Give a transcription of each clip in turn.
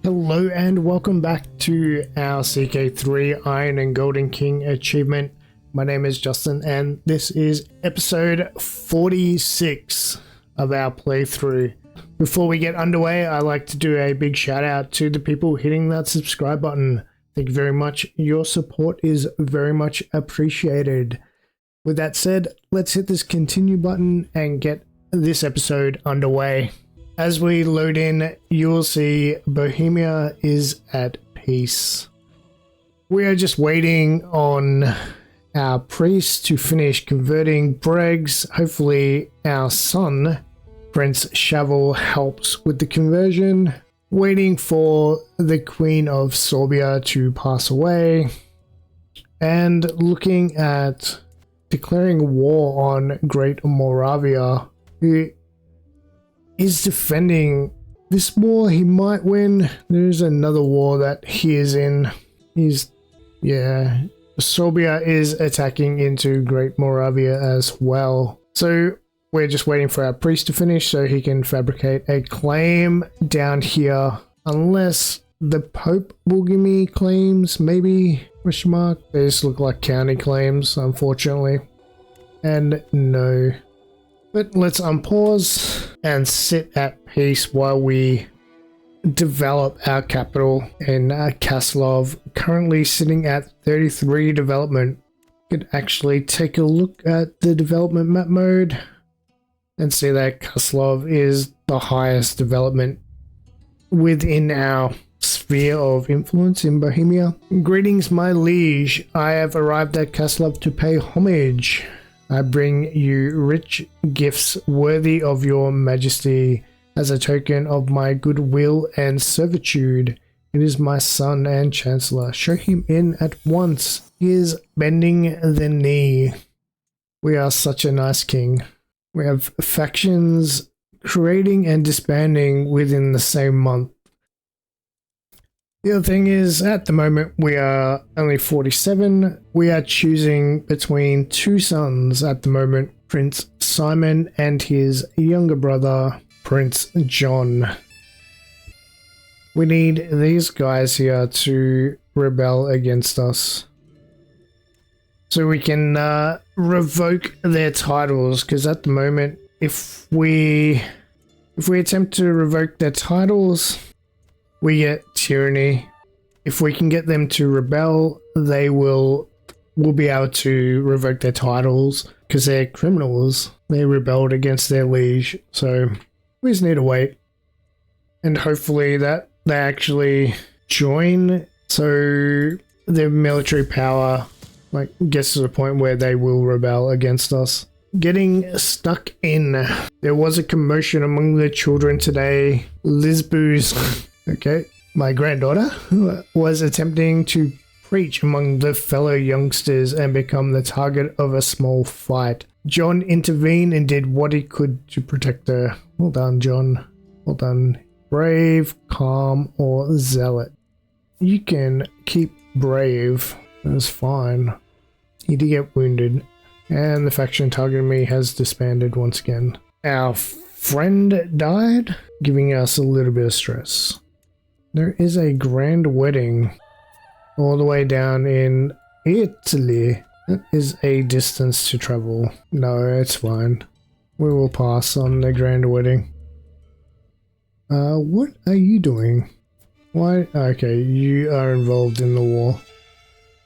Hello and welcome back to our CK3 Iron and Golden King achievement. My name is Justin and this is episode 46 of our playthrough. Before we get underway, I like to do a big shout out to the people hitting that subscribe button. Thank you very much. Your support is very much appreciated. With that said, let's hit this continue button and get this episode underway. As we load in, you will see Bohemia is at peace. We are just waiting on our priest to finish converting Bregs. Hopefully our son, Prince Shavel, helps with the conversion. Waiting for the Queen of Sorbia to pass away. And looking at declaring war on Great Moravia, who is defending this war. He might win. There's another war that he is in. Sorbia is attacking into Great Moravia as well. So we're just waiting for our priest to finish so he can fabricate a claim down here. Unless the Pope will give me claims, maybe? Question mark. They just look like county claims, unfortunately. And no. But let's unpause and sit at peace while we develop our capital in Kaslov, currently sitting at 33 development. You could actually take a look at the development map mode and see that Kaslov is the highest development within our sphere of influence in Bohemia. Greetings, my liege. I have arrived at Kaslov to pay homage. I bring you rich gifts worthy of your majesty as a token of my goodwill and servitude. It is my son and chancellor. Show him in at once. He is bending the knee. We are such a nice king. We have factions creating and disbanding within the same month. The other thing is, at the moment, we are only 47. We are choosing between two sons at the moment, Prince Simon and his younger brother, Prince John. We need these guys here to rebel against us, so we can revoke their titles, because at the moment, if we attempt to revoke their titles, we get tyranny. If we can get them to rebel, we'll be able to revoke their titles because they're criminals. They rebelled against their liege. So we just need to wait. And hopefully that they actually join, so their military power gets to the point where they will rebel against us. Getting stuck in. There was a commotion among the children today. Lisboo's okay, my granddaughter was attempting to preach among the fellow youngsters and become the target of a small fight. John intervened and did what he could to protect her. Well done, John. Well done. Brave, calm, or zealot. You can keep brave. That's fine. He did get wounded. And the faction targeting me has disbanded once again. Our friend died, giving us a little bit of stress. There is a grand wedding all the way down in Italy. That is a distance to travel. No, it's fine. We will pass on the grand wedding. What are you doing? Why? Okay, you are involved in the war.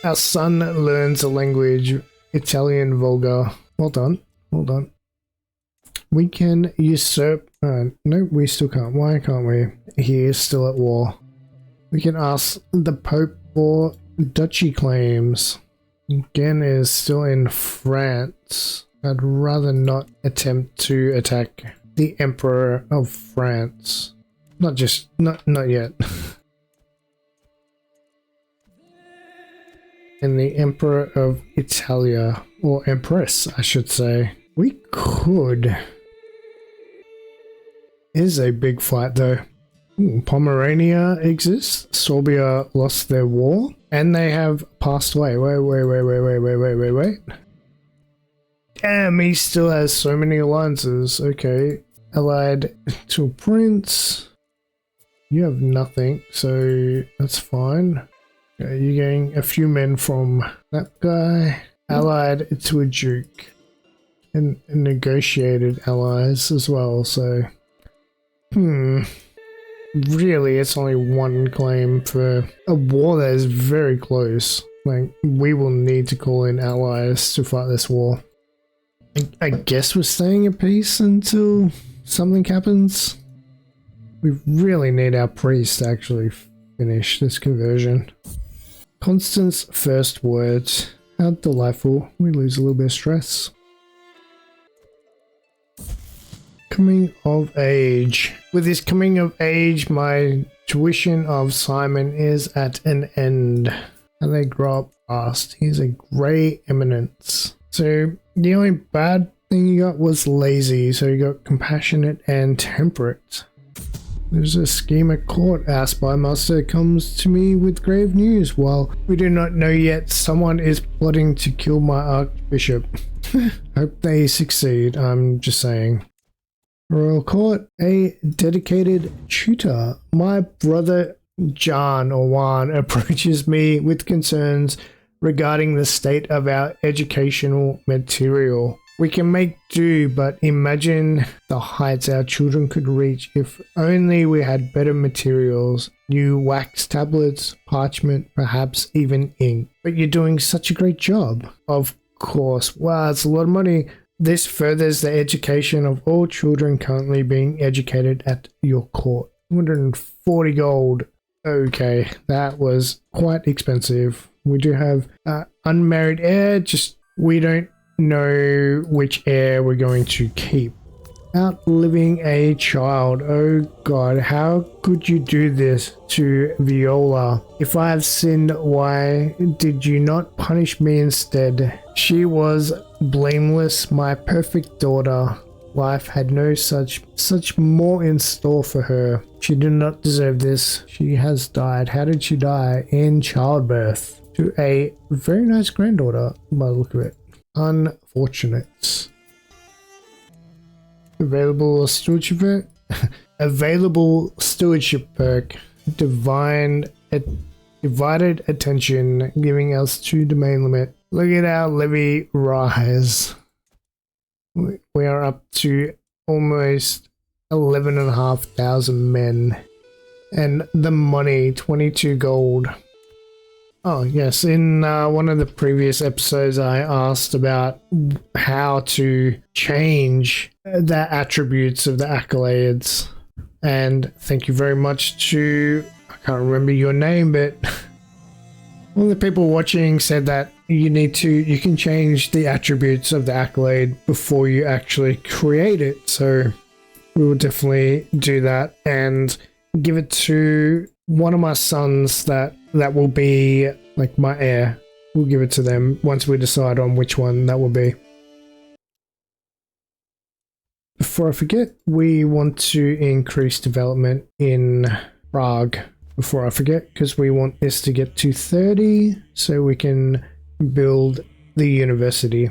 Our son learns the language Italian vulgar. Well done. Well done. We can usurp... no, we still can't. Why can't we? He is still at war. We can ask the Pope for duchy claims. Again, is still in France. I'd rather not attempt to attack the Emperor of France. Not yet. And the Emperor of Italia, or Empress, I should say. We could... Is a big fight though. Pomerania exists. Sorbia lost their war. And they have passed away. Wait. Damn, he still has so many alliances. Okay. Allied to a prince. You have nothing, so that's fine. Okay, you're getting a few men from that guy, allied to a duke, and negotiated allies as well, so... Really, it's only one claim for a war that is very close. Like, we will need to call in allies to fight this war. I guess we're staying at peace until something happens. We really need our priest to actually finish this conversion. Constance first words. How delightful. We lose a little bit of stress. Coming of age. With this coming of age, my tuition of Simon is at an end. And they grow up fast. He's a grey eminence. So the only bad thing you got was lazy. So you got compassionate and temperate. There's a scheme at court. Our spymaster comes to me with grave news. While we do not know yet, someone is plotting to kill my archbishop. Hope they succeed, I'm just saying. Royal Court, a dedicated tutor. My brother Jan or Juan approaches me with concerns regarding the state of our educational material. We can make do, but imagine the heights our children could reach if only we had better materials, new wax tablets, parchment, perhaps even ink. But you're doing such a great job. Of course. Wow, it's a lot of money. This furthers the education of all children currently being educated at your court. 240 gold. Okay, that was quite expensive. We do have unmarried heir, just we don't know which heir we're going to keep. Outliving a child. Oh God, how could you do this to Viola? If I have sinned, why did you not punish me instead? She was blameless, my perfect daughter. Life had no such more in store for her. She did not deserve this. She has died. How did she die? In childbirth. To a very nice granddaughter, by the look of it. Unfortunate. Available stewardship perk. Available stewardship perk. Divided attention, giving us to domain limit. Look at our levy rise. We are up to almost 11,500 men. And the money, 22 gold. Oh yes, in one of the previous episodes I asked about how to change the attributes of the accolades. And thank you very much to, I can't remember your name, but one of the people watching said that you can change the attributes of the accolade before you actually create it. So we will definitely do that and give it to one of my sons that will be like my heir. We'll give it to them once we decide on which one that will be. Before I forget, we want to increase development in Prague. Before I forget, because we want this to get to 30 so we can build the university.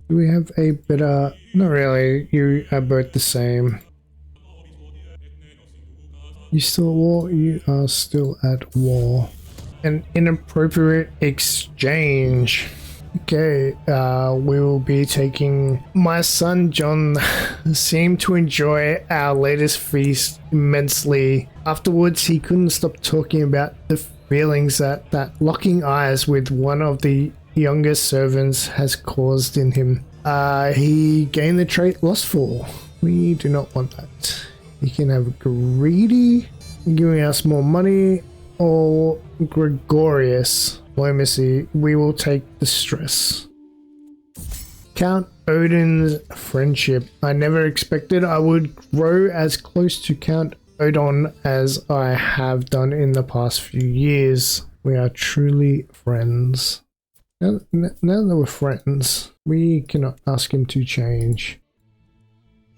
Do we have a better... Not really, you are both the same. You still at war? You are still at war. An inappropriate exchange. Okay, we will be taking... My son John seemed to enjoy our latest feast immensely. Afterwards, he couldn't stop talking about the feelings that locking eyes with one of the youngest servants has caused in him. He gained the trait lustful. We do not want that. You can have greedy, giving us more money, or gregarious diplomacy. We will take the stress. Count Odin's friendship. I never expected I would grow as close to Count Odin as I have done in the past few years. We are truly friends. Now that we're friends, we cannot ask him to change.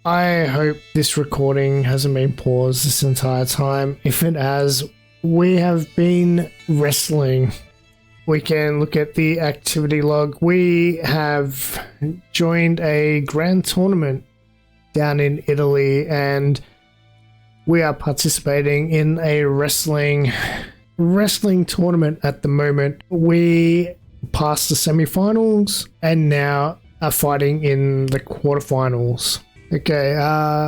I hope this recording hasn't been paused this entire time. If it has, we have been wrestling. We can look at the activity log. We have joined a grand tournament down in Italy, and We are participating in a wrestling tournament at the moment. We passed the semi-finals and now are fighting in the quarterfinals. Okay,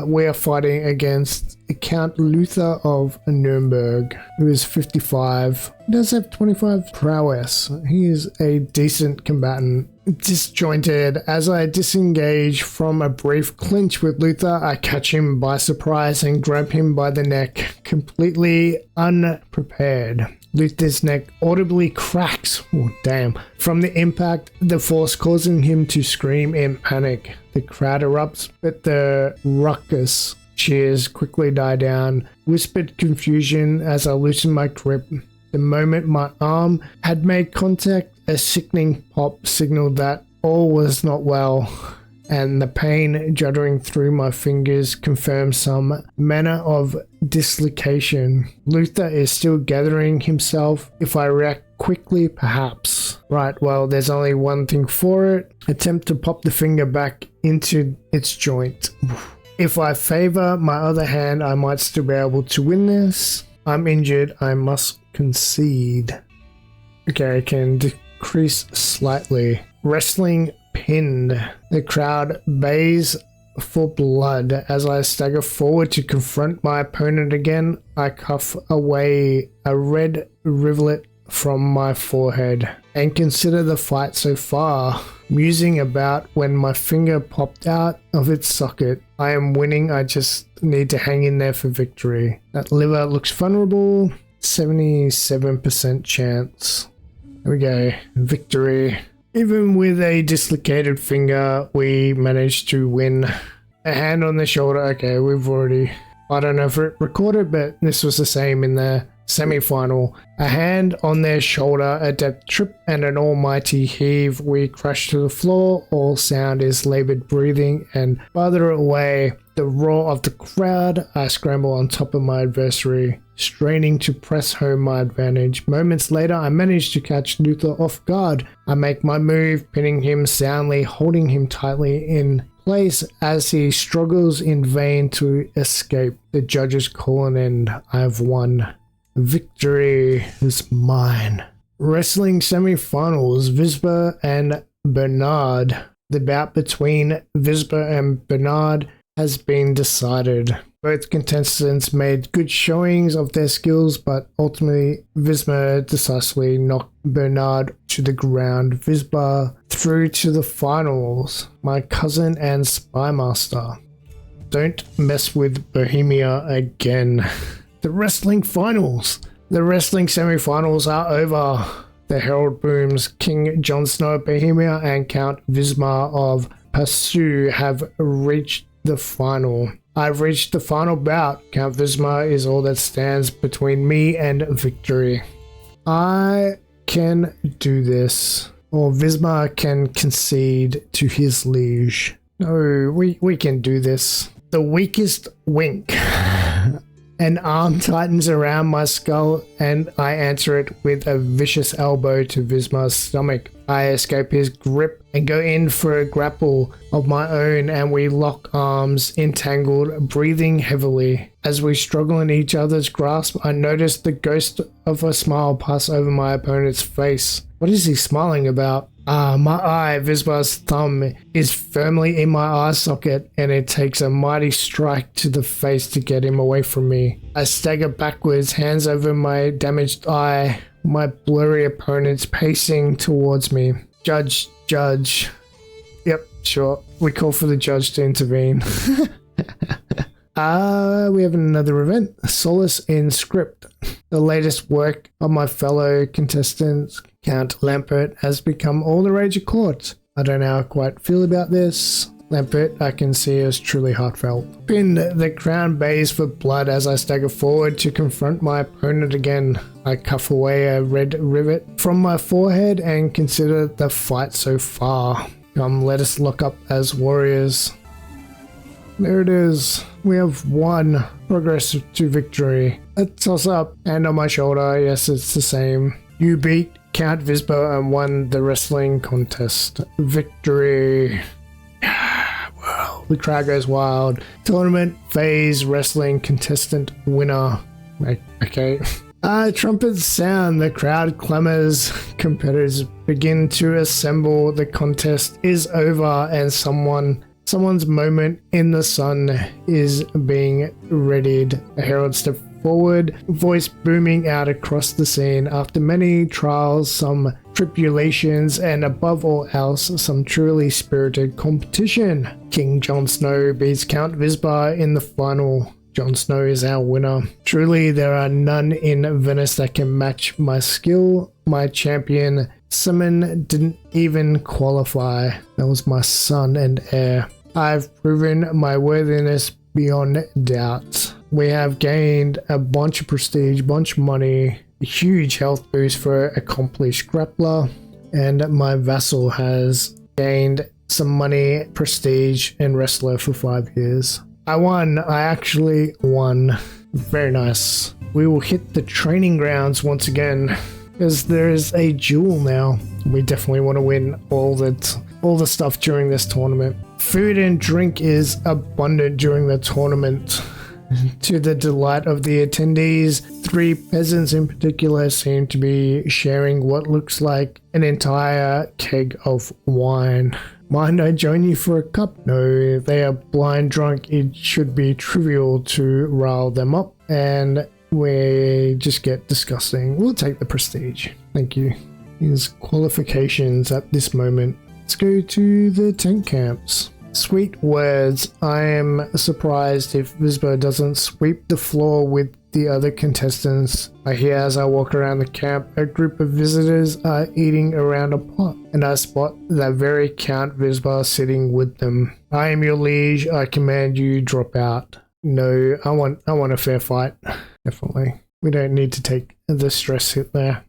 we are fighting against Count Luther of Nuremberg, who is 55. He does have 25 prowess. He is a decent combatant. Disjointed. As I disengage from a brief clinch with Luther, I catch him by surprise and grab him by the neck, completely unprepared. Luther's neck audibly cracks, oh damn, from the impact, the force causing him to scream in panic. The crowd erupts, but the ruckus cheers quickly die down. Whispered confusion as I loosen my grip. The moment my arm had made contact, a sickening pop signaled that all was not well, and the pain juddering through my fingers confirmed some manner of dislocation. Luther is still gathering himself. If I react quickly, perhaps. Right, well, there's only one thing for it. Attempt to pop the finger back into its joint. If I favor my other hand, I might still be able to win this. I'm injured. I must concede. Okay, I can decrease slightly. Wrestling pinned. The crowd bays for blood. As I stagger forward to confront my opponent again, I cough away a red rivulet from my forehead and consider the fight so far, musing about when my finger popped out of its socket. I am winning. I just need to hang in there for victory. That liver looks vulnerable. 77% chance. There we go. Victory. Even with a dislocated finger, we managed to win. A hand on the shoulder. Okay, we've already... I don't know if it recorded, but this was the same in the semi-final. A hand on their shoulder, a depth trip, and an almighty heave. We crash to the floor. All sound is labored breathing, and farther away, the roar of the crowd. I scramble on top of my adversary, straining to press home my advantage. Moments later, I manage to catch Luther off guard. I make my move, pinning him soundly, holding him tightly in place as he struggles in vain to escape. The judges call an end. I have won. Victory is mine. Wrestling semi-finals, Visba and Bernard. The bout between Visba and Bernard has been decided. Both contestants made good showings of their skills, but ultimately Visba decisively knocked Bernard to the ground. Visba through to the finals. My cousin and spymaster. Don't mess with Bohemia again. The wrestling finals. The wrestling semi-finals are over. The herald booms. King Jon Snow of Bohemia and Count Visma of Passu have reached the final. I've reached the final bout. Count Visma is all that stands between me and victory. I can do this. Or Visma can concede to his liege. No, we can do this. The weakest wink. An arm tightens around my skull and I answer it with a vicious elbow to Visma's stomach. I escape his grip and go in for a grapple of my own, and we lock arms, entangled, breathing heavily. As we struggle in each other's grasp, I notice the ghost of a smile pass over my opponent's face. What is he smiling about? My eye, Visba's thumb, is firmly in my eye socket, and it takes a mighty strike to the face to get him away from me. I stagger backwards, hands over my damaged eye, my blurry opponent's pacing towards me. Judge. Yep, sure. We call for the judge to intervene. We have another event, Solace in Script. The latest work of my fellow contestants, Count Lampert, has become all the rage at court. I don't know how I quite feel about this. Lampert, I can see, is truly heartfelt. Pinned, the crown bays for blood as I stagger forward to confront my opponent again. I cuff away a red rivet from my forehead and consider the fight so far. Come, let us lock up as warriors. There it is. We have won. Progress to victory. A toss up. Hand on my shoulder. Yes, it's the same. You beat Count Visba and won the wrestling contest. Victory. Well, The crowd goes wild. Tournament phase wrestling contestant winner. Okay. Trumpets sound, the crowd clamors, competitors begin to assemble, the contest is over, and someone's moment in the sun is being readied. A herald steps forward, voice booming out across the scene. After many trials, some tribulations, and above all else, some truly spirited competition, King Jon Snow beats Count Vizbar in the final. Jon Snow is our winner. Truly, there are none in Venice that can match my skill. My champion, Simon, didn't even qualify. That was my son and heir. I've proven my worthiness beyond doubt. We have gained a bunch of prestige, bunch of money, a huge health boost for accomplished grappler, and my vassal has gained some money, prestige, and wrestler for 5 years. I won. I actually won. Very nice. We will hit the training grounds once again because there is a duel now. We definitely want to win all the stuff during this tournament. Food and drink is abundant during the tournament. To the delight of the attendees, 3 peasants in particular seem to be sharing what looks like an entire keg of wine. Mind I join you for a cup? No, if they are blind drunk, it should be trivial to rile them up, and we just get disgusting. We'll take the prestige. Thank you. Here's qualifications at this moment. Let's go to the tent camps. Sweet words. I am surprised if Vizbar doesn't sweep the floor with the other contestants. I hear as I walk around the camp, a group of visitors are eating around a pot, and I spot that very Count Vizbar sitting with them. I am your liege. I command you drop out. No, I want a fair fight. Definitely. We don't need to take the stress hit there.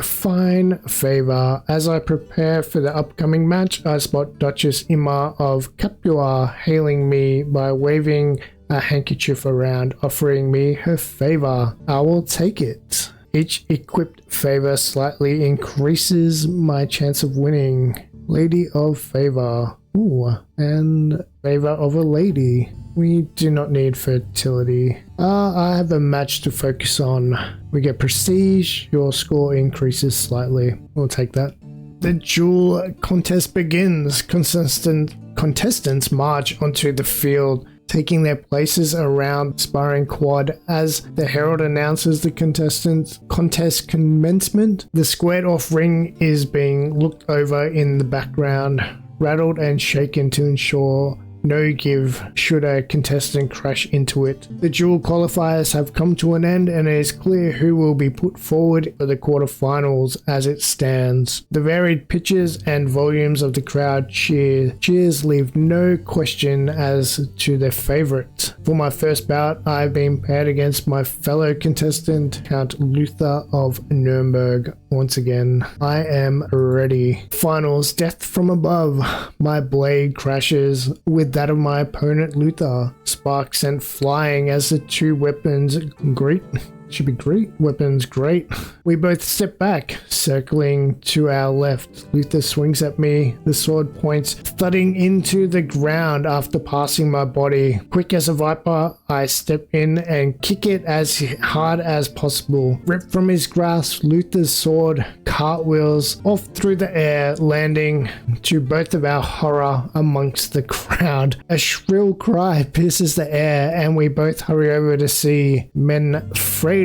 Fine favor. As I prepare for the upcoming match, I spot Duchess Ima of Capua hailing me by waving a handkerchief around, offering me her favor. I will take it. Each equipped favor slightly increases my chance of winning. Lady of favor. Ooh, and favor of a lady. We do not need fertility. I have a match to focus on. We get prestige. Your score increases slightly. We'll take that. The duel contest begins. Contestants march onto the field, taking their places around sparring quad. As the herald announces the contest commencement, the squared off ring is being looked over in the background, rattled and shaken to ensure no give should a contestant crash into it. The dual qualifiers have come to an end, and it is clear who will be put forward for the quarterfinals as it stands. The varied pitches and volumes of the crowd cheers leave no question as to their favorite. For my first bout, I've been paired against my fellow contestant, Count Luther of Nuremberg. Once again, I am ready. Finals, death from above. My blade crashes with that of my opponent Luther. Sparks sent flying as the two weapons greet. We both step back, circling to our left. Luther swings at me. The sword points, thudding into the ground after passing my body. Quick as a viper, I step in and kick it as hard as possible. Ripped from his grasp, Luther's sword cartwheels off through the air, landing to both of our horror amongst the crowd. A shrill cry pierces the air, and we both hurry over to see Manfredo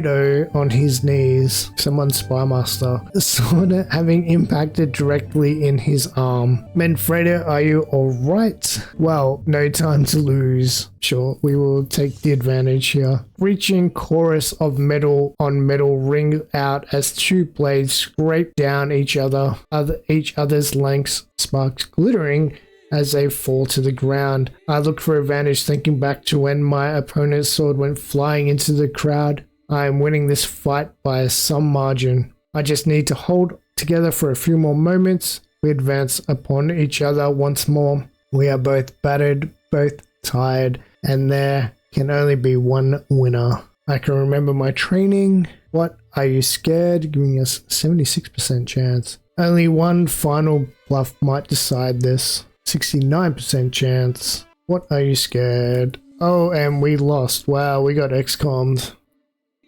on his knees. Someone's spymaster. The sword having impacted directly in his arm. Manfredo, are you alright? Well, no time to lose. Sure, we will take the advantage here. Reaching chorus of metal on metal ring out as two blades scrape down each other's lengths, sparks glittering as they fall to the ground. I look for advantage, thinking back to when my opponent's sword went flying into the crowd. I am winning this fight by some margin. I just need to hold together for a few more moments. We advance upon each other once more. We are both battered, both tired, and there can only be one winner. I can remember my training. What? Are you scared? Giving us 76% chance. Only one final bluff might decide this. 69% chance. What are you scared? Oh, and we lost. Wow, we got XCOM'd.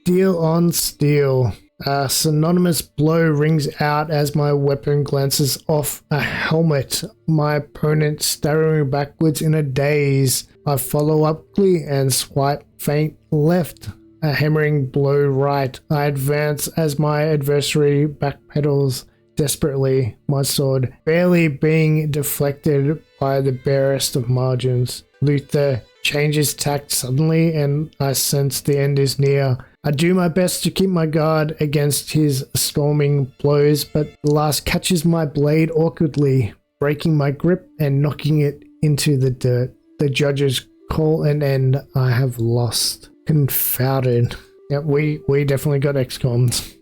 Steel on steel. A synonymous blow rings out as my weapon glances off a helmet. My opponent staggering backwards in a daze. I follow up quickly and swipe feint left. A hammering blow right. I advance as my adversary backpedals desperately, my sword barely being deflected by the barest of margins. Luther changes tact suddenly and I sense the end is near. I do my best to keep my guard against his storming blows, but the last catches my blade awkwardly, breaking my grip and knocking it into the dirt. The judges call an end. I have lost. Confounded. Yeah, we definitely got XCOM'd.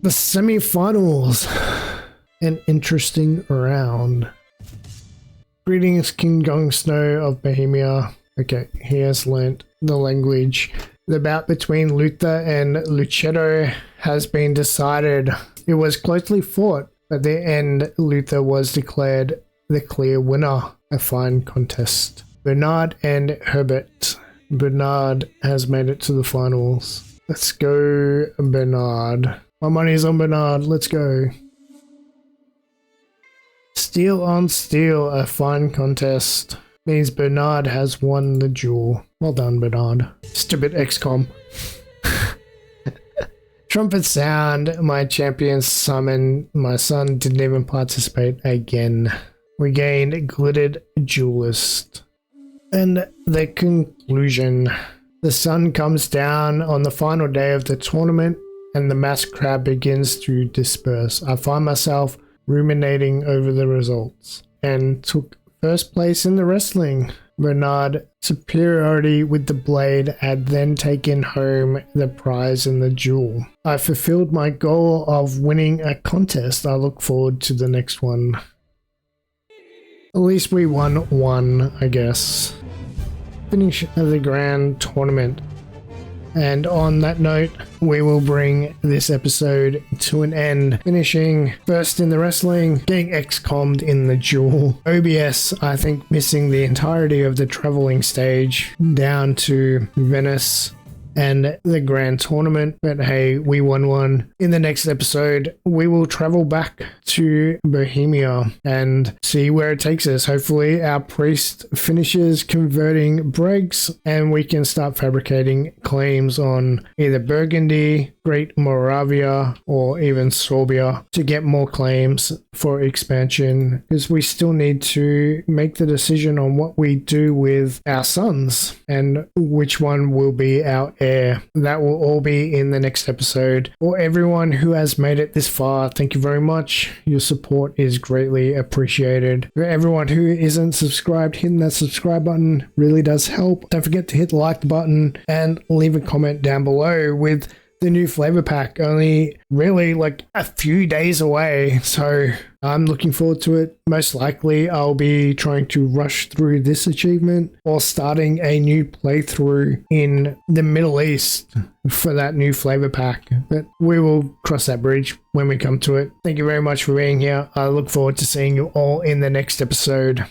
The semi-finals. An interesting round. Greetings, King Gong Snow of Bohemia. Okay, he has learnt the language. The bout between Luther and Lucetto has been decided. It was closely fought, but at the end, Luther was declared the clear winner. A fine contest. Bernard and Herbert. Bernard has made it to the finals. Let's go, Bernard. My money's on Bernard. Let's go. Steel on steel, a fine contest. Means Bernard has won the duel. Well done, Bernard. Stupid XCOM. Trumpet sound, my champion summon. My son didn't even participate again. We gained glittered duelist. And the conclusion. The sun comes down on the final day of the tournament and the mass crowd begins to disperse. I find myself ruminating over the results and took first place in the wrestling. Bernard superiority with the blade had then taken home the prize in the duel. I fulfilled my goal of winning a contest. I look forward to the next one. At least we won one, I guess. Finish of the grand tournament. And on that note, we will bring this episode to an end, finishing first in the wrestling, getting XCOM'd in the duel. OBS, I think, missing the entirety of the traveling stage down to Venice and the grand tournament, but hey, we won one. In the next episode, we will travel back to Bohemia and see where it takes us. Hopefully our priest finishes converting breaks and we can start fabricating claims on either Burgundy, Great Moravia, or even Sorbia to get more claims for expansion, because we still need to make the decision on what we do with our sons and which one will be our heir. That will all be in the next episode. For everyone who has made it this far, thank you very much. Your support is greatly appreciated. For everyone who isn't subscribed, hitting that subscribe button really does help. Don't forget to hit the like button and leave a comment down below with the new flavor pack, only really like a few days away, so I'm looking forward to it. Most likely I'll be trying to rush through this achievement or starting a new playthrough in the Middle East for that new flavor pack, but we will cross that bridge when we come to it. Thank you very much for being here. I look forward to seeing you all in the next episode.